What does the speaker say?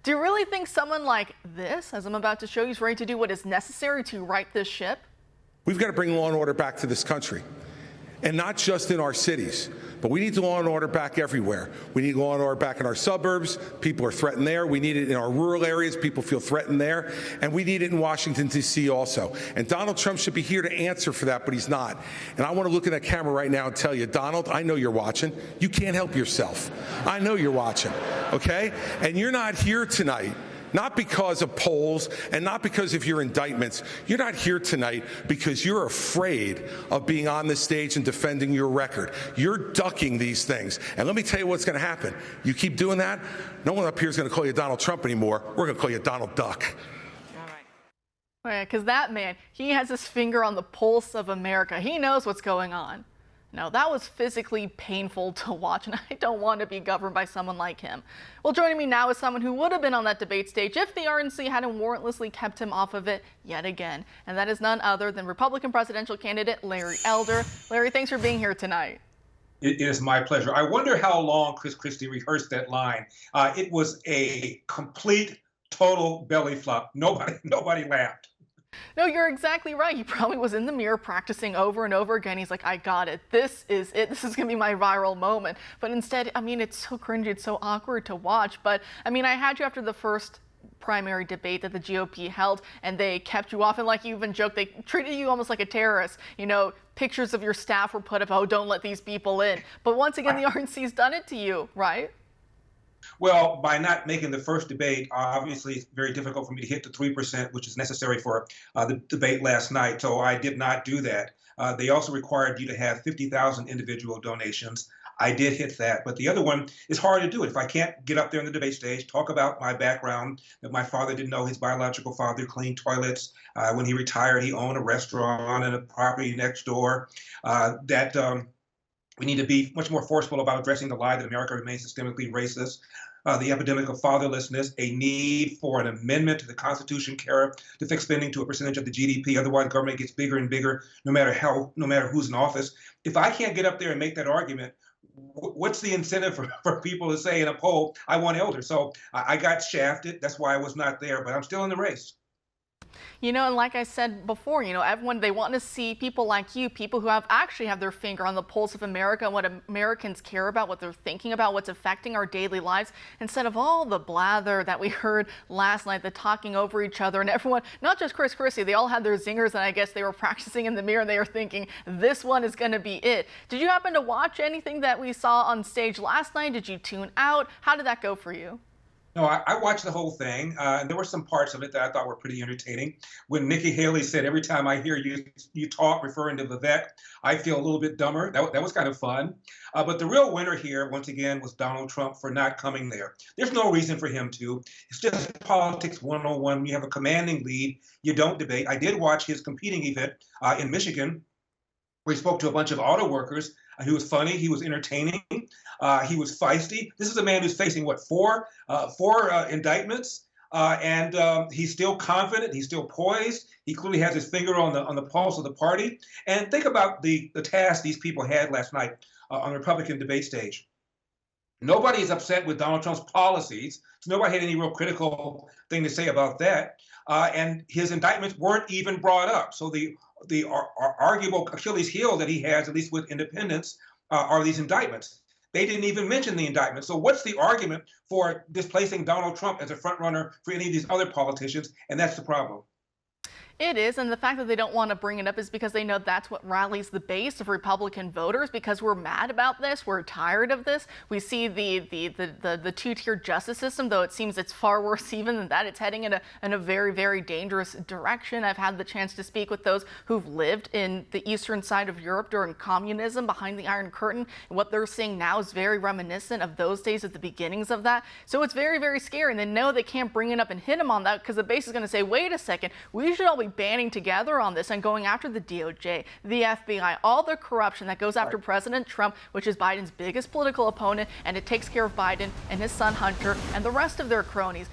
Do you really think someone like this, as I'm about to show you, is ready to do what is necessary to right this ship? We've got to bring law and order back to this country, and not just in our cities, but we need law and order back everywhere. We need law and order back in our suburbs. People are threatened there. We need it in our rural areas. People feel threatened there. And we need it in Washington, D.C. also. And Donald Trump should be here to answer for that, but he's not. And I want to look at that camera right now and tell you, Donald, I know you're watching. You can't help yourself. I know you're watching, okay? And you're not here tonight. Not because of polls and not because of your indictments. You're not here tonight because you're afraid of being on the stage and defending your record. You're ducking these things. And let me tell you what's going to happen. You keep doing that, no one up here is going to call you Donald Trump anymore. We're going to call you Donald Duck. All right, because that man, he has his finger on the pulse of America. He knows what's going on. Now, that was physically painful to watch, and I don't want to be governed by someone like him. Well, joining me now is someone who would have been on that debate stage if the RNC hadn't warrantlessly kept him off of it yet again. And that is none other than Republican presidential candidate Larry Elder. Larry, thanks for being here tonight. It is my pleasure. I wonder how long Chris Christie rehearsed that line. It was a complete, total belly flop. Nobody laughed. No, you're exactly right. He probably was in the mirror practicing over and over again. He's like, I got it. This is it. This is going to be my viral moment. But instead, I mean, it's so cringy. It's so awkward to watch. But I mean, I had you after the first primary debate that the GOP held, and they kept you off. And like you even joked, they treated you almost like a terrorist. You know, pictures of your staff were put up. Oh, don't let these people in. But once again, the RNC's done it to you, right? Well, by not making the first debate, obviously it's very difficult for me to hit the 3%, which is necessary for the debate last night. So I did not do that. They also required you to have 50,000 individual donations. I did hit that. But the other one is hard to do. If I can't get up there on the debate stage, talk about my background, that my father didn't know his biological father cleaned toilets. When he retired, he owned a restaurant and a property next door. We need to be much more forceful about addressing the lie that America remains systemically racist, the epidemic of fatherlessness, a need for an amendment to the Constitution, Kara, to fix spending to a percentage of the GDP. Otherwise, government gets bigger and bigger, no matter who's in office. If I can't get up there and make that argument, what's the incentive for people to say in a poll, I want Elder? So I got shafted. That's why I was not there, but I'm still in the race. You know, and like I said before, you know, everyone, they want to see people like you, people who actually have their finger on the pulse of America and what Americans care about, what they're thinking about, what's affecting our daily lives, instead of all the blather that we heard last night, the talking over each other, and everyone, not just Chris Christie, they all had their zingers, and I guess they were practicing in the mirror, and they were thinking, this one is going to be it. Did you happen to watch anything that we saw on stage last night? Did you tune out? How did that go for you? No, I watched the whole thing, and there were some parts of it that I thought were pretty entertaining. When Nikki Haley said, every time I hear you talk, referring to Vivek, I feel a little bit dumber. That was kind of fun. But the real winner here, once again, was Donald Trump for not coming there. There's no reason for him to. It's just politics 101. When you have a commanding lead, you don't debate. I did watch his competing event in Michigan, where he spoke to a bunch of auto workers. He was funny. He was entertaining. He was feisty. This is a man who's facing, what, four indictments, and he's still confident. He's still poised. He clearly has his finger on the pulse of the party. And think about the task these people had last night on the Republican debate stage. Nobody is upset with Donald Trump's policies. So nobody had any real critical thing to say about that. And his indictments weren't even brought up. So the arguable Achilles heel that he has, at least with independents, are these indictments. They didn't even mention the indictment. So what's the argument for displacing Donald Trump as a front runner for any of these other politicians? And that's the problem. It is, and the fact that they don't want to bring it up is because they know that's what rallies the base of Republican voters, because we're mad about this, we're tired of this. We see the two-tier justice system, though it seems it's far worse even than that. It's heading in a very, very dangerous direction. I've had the chance to speak with those who've lived in the eastern side of Europe during communism, behind the Iron Curtain, and what they're seeing now is very reminiscent of those days at the beginnings of that. So it's very, very scary, and they know they can't bring it up and hit them on that, because the base is going to say, wait a second, we should all be banding together on this and going after the DOJ, the FBI, all the corruption that goes after President Trump, which is Biden's biggest political opponent, and it takes care of Biden and his son Hunter and the rest of their cronies.